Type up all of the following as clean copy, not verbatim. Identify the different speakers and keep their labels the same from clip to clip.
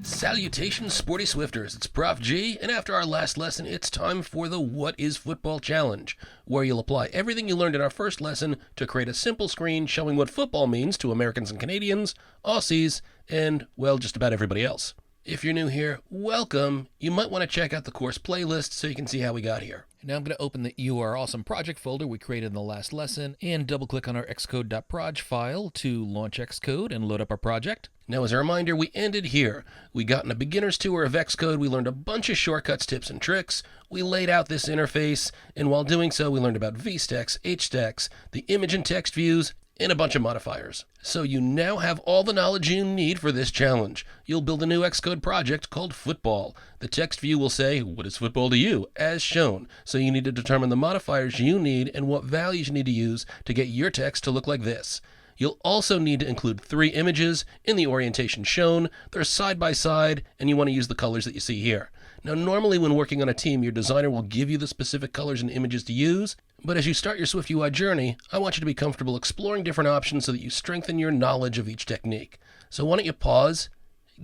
Speaker 1: Salutations, sporty Swifters. It's Prof G, and after our last lesson, it's time for the What is Football Challenge, where you'll apply everything you learned in our first lesson to create a simple screen showing what football means to Americans and Canadians, Aussies, and, well, just about everybody else. If you're new here, welcome. You might want to check out the course playlist so you can see how we got here. Now I'm going to open the You Are Awesome project folder we created in the last lesson and double-click on our xcode.proj file to launch Xcode and load up our project. Now, as a reminder, we ended here. We got in a beginner's tour of Xcode, we learned a bunch of shortcuts, tips, and tricks, we laid out this interface, and while doing so, we learned about VStacks, HStacks, the image and text views, and a bunch of modifiers. So you now have all the knowledge you need for this challenge. You'll build a new Xcode project called Football. The text view will say, what is football to you, as shown. So you need to determine the modifiers you need and what values you need to use to get your text to look like this. You'll also need to include 3 images in the orientation shown. They're side by side, and you want to use the colors that you see here. Now, normally when working on a team, your designer will give you the specific colors and images to use, but as you start your SwiftUI journey, I want you to be comfortable exploring different options so that you strengthen your knowledge of each technique. So why don't you pause,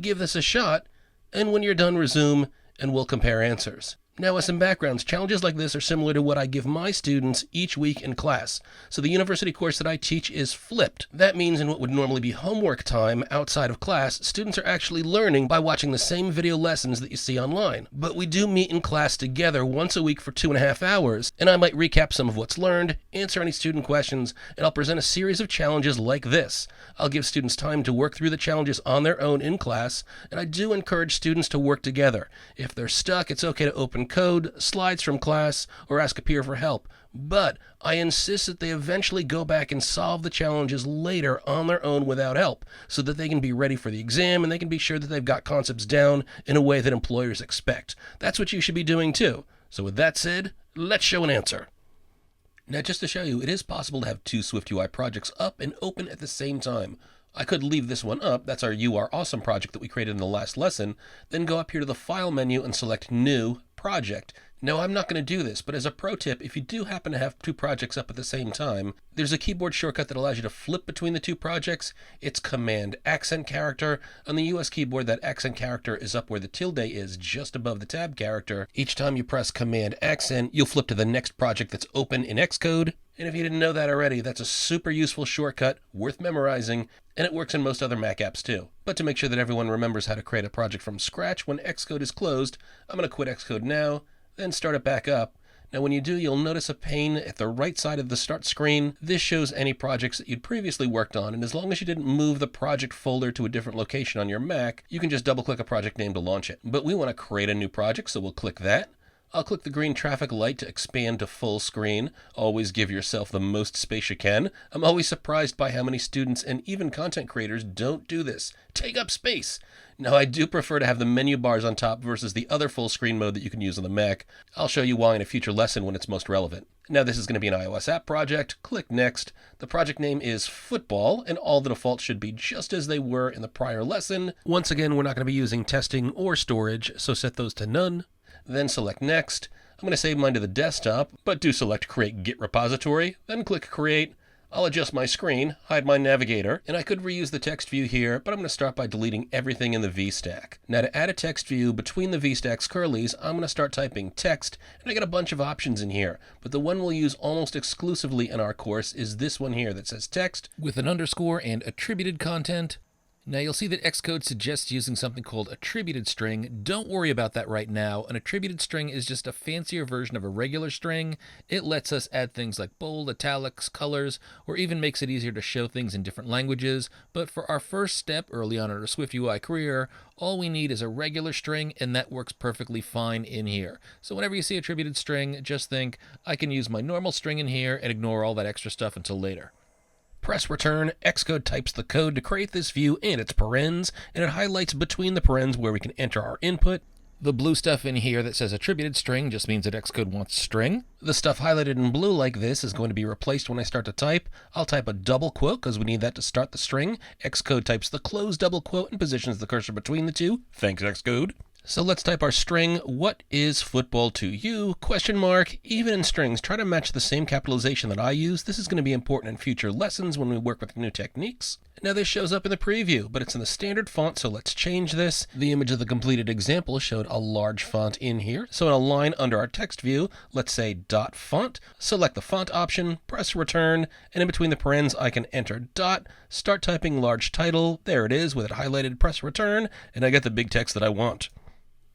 Speaker 1: give this a shot, and when you're done, resume, and we'll compare answers. Now, as some backgrounds, challenges like this are similar to what I give my students each week in class. So the university course that I teach is flipped. That means in what would normally be homework time outside of class, students are actually learning by watching the same video lessons that you see online. But we do meet in class together once a week for 2.5 hours, and I might recap some of what's learned, answer any student questions, and I'll present a series of challenges like this. I'll give students time to work through the challenges on their own in class, and I do encourage students to work together. If they're stuck, it's okay to open code, slides from class, or ask a peer for help. But I insist that they eventually go back and solve the challenges later on their own without help, so that they can be ready for the exam and they can be sure that they've got concepts down in a way that employers expect. That's what you should be doing too. So with that said, let's show an answer. Now, just to show you, it is possible to have 2 SwiftUI projects up and open at the same time. I could leave this one up, that's our You Are Awesome project that we created in the last lesson, then go up here to the File menu and select New Project. Now, I'm not going to do this, but as a pro tip, if you do happen to have 2 projects up at the same time, there's a keyboard shortcut that allows you to flip between the 2 projects. It's Command accent character. On the US keyboard, that accent character is up where the tilde is, just above the tab character. Each time you press Command accent, you'll flip to the next project that's open in Xcode. And if you didn't know that already, that's a super useful shortcut, worth memorizing, and it works in most other Mac apps too. But to make sure that everyone remembers how to create a project from scratch when Xcode is closed, I'm going to quit Xcode now, then start it back up. Now when you do, you'll notice a pane at the right side of the start screen. This shows any projects that you'd previously worked on, and as long as you didn't move the project folder to a different location on your Mac, you can just double-click a project name to launch it. But we want to create a new project, so we'll click that. I'll click the green traffic light to expand to full screen. Always give yourself the most space you can. I'm always surprised by how many students and even content creators don't do this. Take up space! Now, I do prefer to have the menu bars on top versus the other full screen mode that you can use on the Mac. I'll show you why in a future lesson when it's most relevant. Now, this is going to be an iOS app project. Click Next. The project name is Football, and all the defaults should be just as they were in the prior lesson. Once again, we're not going to be using testing or storage, so set those to none. Then select Next. I'm going to save mine to the desktop, but do select Create Git Repository, then click Create. I'll adjust my screen, hide my navigator, and I could reuse the text view here, but I'm going to start by deleting everything in the VStack. Now, to add a text view between the VStack's curlies, I'm going to start typing text, and I got a bunch of options in here, but the one we'll use almost exclusively in our course is this one here that says text with an underscore and attributed content. Now you'll see that Xcode suggests using something called attributed string. Don't worry about that right now. An attributed string is just a fancier version of a regular string. It lets us add things like bold, italics, colors, or even makes it easier to show things in different languages. But for our first step early on in our SwiftUI career, all we need is a regular string, and that works perfectly fine in here. So whenever you see attributed string, just think, I can use my normal string in here and ignore all that extra stuff until later. Press return. Xcode types the code to create this view and its parens, and it highlights between the parens where we can enter our input. The blue stuff in here that says attributed string just means that Xcode wants string. The stuff highlighted in blue like this is going to be replaced when I start to type. I'll type a double quote because we need that to start the string. Xcode types the closed double quote and positions the cursor between the two. Thanks, Xcode. So let's type our string, what is football to you? ? Even in strings, try to match the same capitalization that I use. This is going to be important in future lessons when we work with new techniques. Now this shows up in the preview, but it's in the standard font, so let's change this. The image of the completed example showed a large font in here. So in a line under our text view, let's say dot font, select the font option, press return, and in between the parens I can enter dot, start typing large title, there it is with it highlighted, press return, and I get the big text that I want.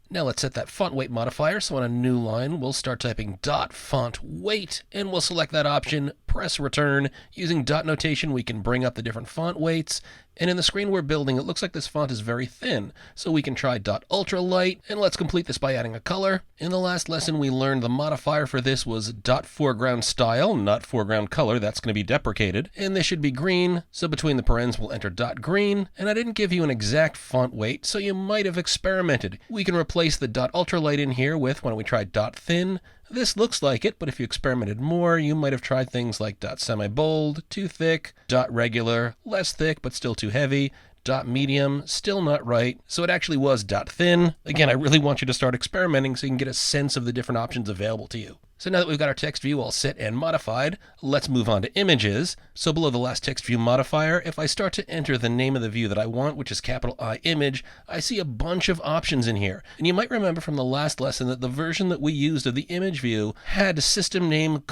Speaker 1: Now let's set that font weight modifier, so on a new line, we'll start typing dot font weight, and we'll select that option, press return. Using dot notation, we can bring up the different font weights, and in the screen we're building, it looks like this font is very thin, so we can try dot ultralight, and let's complete this by adding a color. In the last lesson, we learned the modifier for this was dot foreground style, not foreground color. That's going to be deprecated, and this should be green, so between the parens we'll enter dot green, and I didn't give you an exact font weight, so you might have experimented. We can replace the dot ultralight in here with, why don't we try dot thin. This looks like it, but if you experimented more, you might have tried things like dot semi-bold, too thick, dot regular, less thick but still too heavy, dot medium, still not right, so it actually was dot thin. Again, I really want you to start experimenting so you can get a sense of the different options available to you. So now that we've got our text view all set and modified, let's move on to images. So below the last text view modifier, if I start to enter the name of the view that I want, which is capital I image, I see a bunch of options in here. And you might remember from the last lesson that the version that we used of the image view had system name :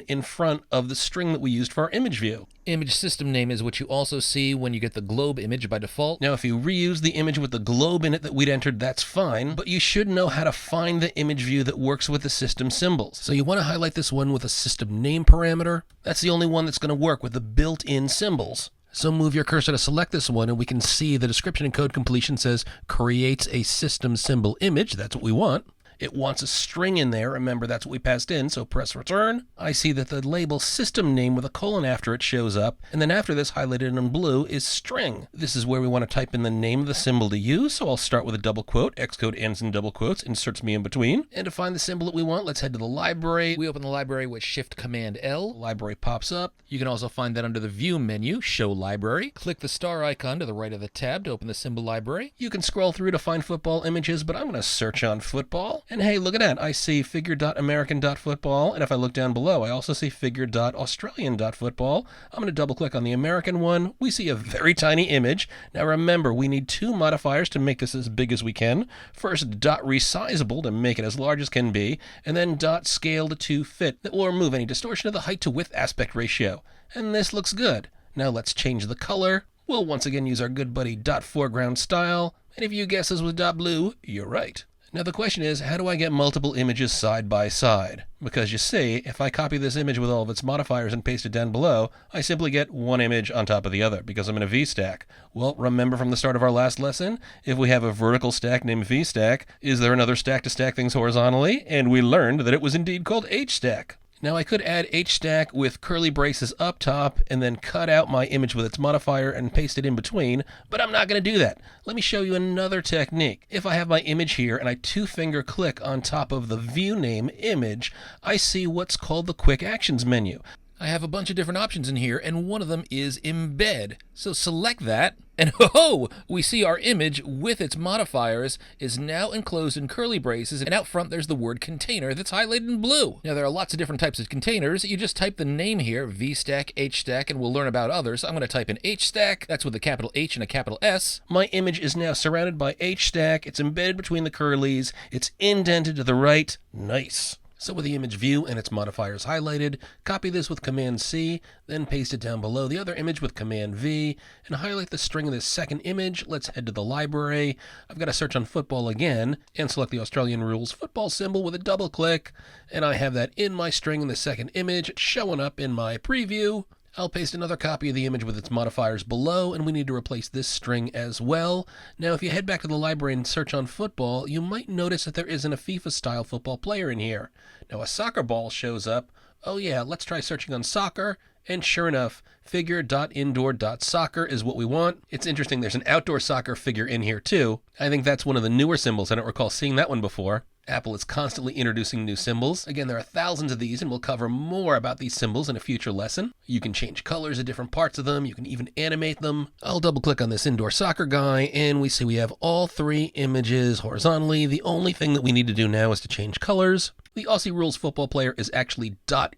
Speaker 1: in front of the string that we used for our image view. Image system name is what you also see when you get the globe image by default. Now, if you reuse the image with the globe in it that we'd entered, that's fine, but you should know how to find the image view that works with the system symbols. So you want to highlight this one with a system name parameter. That's the only one that's going to work with the built-in symbols. So move your cursor to select this one, and we can see the description in code completion says creates a system symbol image. That's what we want. It wants a string in there. Remember, that's what we passed in, so press return. I see that the label system name with a colon after it shows up, and then after this, highlighted in blue, is string. This is where we want to type in the name of the symbol to use, so I'll start with a double quote. Xcode ends in double quotes, inserts me in between. And to find the symbol that we want, let's head to the library. We open the library with Shift-Command-L. Library pops up. You can also find that under the View menu, Show Library. Click the star icon to the right of the tab to open the symbol library. You can scroll through to find football images, but I'm going to search on football. And hey, look at that. I see figure.american.football, and if I look down below, I also see figure.australian.football. I'm going to double click on the American one. We see a very tiny image. Now remember, we need two modifiers to make this as big as we can. First, dot resizable to make it as large as can be, and then dot scaled to fit. That will remove any distortion of the height to width aspect ratio. And this looks good. Now let's change the color. We'll once again use our good buddy dot foreground style, and if you guess this was dot blue, you're right. Now the question is, how do I get multiple images side by side? Because you see, if I copy this image with all of its modifiers and paste it down below, I simply get one image on top of the other because I'm in a VStack. Well, remember from the start of our last lesson, if we have a vertical stack named VStack, is there another stack to stack things horizontally? And we learned that it was indeed called HStack. Now I could add HStack with curly braces up top and then cut out my image with its modifier and paste it in between, but I'm not going to do that. Let me show you another technique. If I have my image here and I two-finger click on top of the view name image, I see what's called the Quick Actions menu. I have a bunch of different options in here, and one of them is embed. So select that, and ho-ho! We see our image with its modifiers is now enclosed in curly braces, and out front there's the word container that's highlighted in blue. Now there are lots of different types of containers. You just type the name here, VStack, HStack, and we'll learn about others. I'm going to type in HStack. That's with a capital H and a capital S. My image is now surrounded by HStack. It's embedded between the curlies. It's indented to the right. Nice. So with the image view and its modifiers highlighted, copy this with Command C, then paste it down below the other image with Command V, and highlight the string of this second image. Let's head to the library. I've got to search on football again, and select the Australian rules football symbol with a double click, and I have that in my string in the second image. It's showing up in my preview. I'll paste another copy of the image with its modifiers below, and we need to replace this string as well. Now, if you head back to the library and search on football, you might notice that there isn't a FIFA-style football player in here. Now, a soccer ball shows up. Oh yeah, let's try searching on soccer, and sure enough, figure.indoor.soccer is what we want. It's interesting, there's an outdoor soccer figure in here too. I think that's one of the newer symbols. I don't recall seeing that one before. Apple is constantly introducing new symbols. Again, there are thousands of these, and we'll cover more about these symbols in a future lesson. You can change colors of different parts of them. You can even animate them. I'll double click on this indoor soccer guy, and we see we have all 3 images horizontally. The only thing that we need to do now is to change colors. The Aussie Rules football player is actually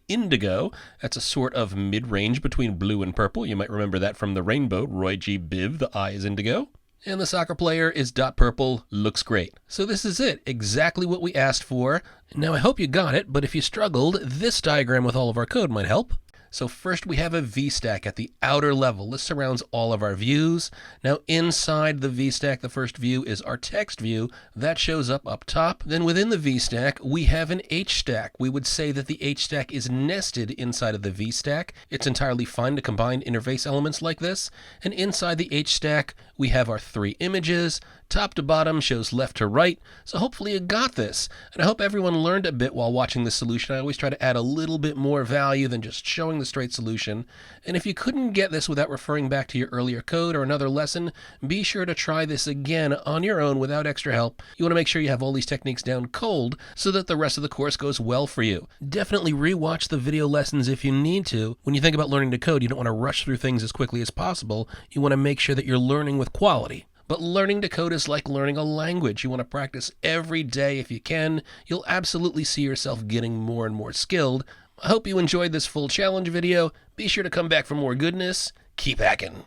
Speaker 1: .indigo. That's a sort of mid-range between blue and purple. You might remember that from the rainbow, Roy G. Biv, the eye is indigo. And the soccer player is .purple, looks great. So this is it, exactly what we asked for. Now I hope you got it, but if you struggled, this diagram with all of our code might help. So first we have a VStack at the outer level. This surrounds all of our views. Now inside the VStack, the first view is our text view. That shows up top. Then within the VStack, we have an HStack. We would say that the HStack is nested inside of the VStack. It's entirely fine to combine interface elements like this. And inside the HStack, we have our 3 images. Top to bottom shows left to right, so hopefully you got this. And I hope everyone learned a bit while watching this solution. I always try to add a little bit more value than just showing the straight solution. And if you couldn't get this without referring back to your earlier code or another lesson, be sure to try this again on your own without extra help. You want to make sure you have all these techniques down cold so that the rest of the course goes well for you. Definitely rewatch the video lessons if you need to. When you think about learning to code, you don't want to rush through things as quickly as possible. You want to make sure that you're learning with quality. But learning to code is like learning a language. You want to practice every day if you can. You'll absolutely see yourself getting more and more skilled. I hope you enjoyed this full challenge video. Be sure to come back for more goodness. Keep hacking.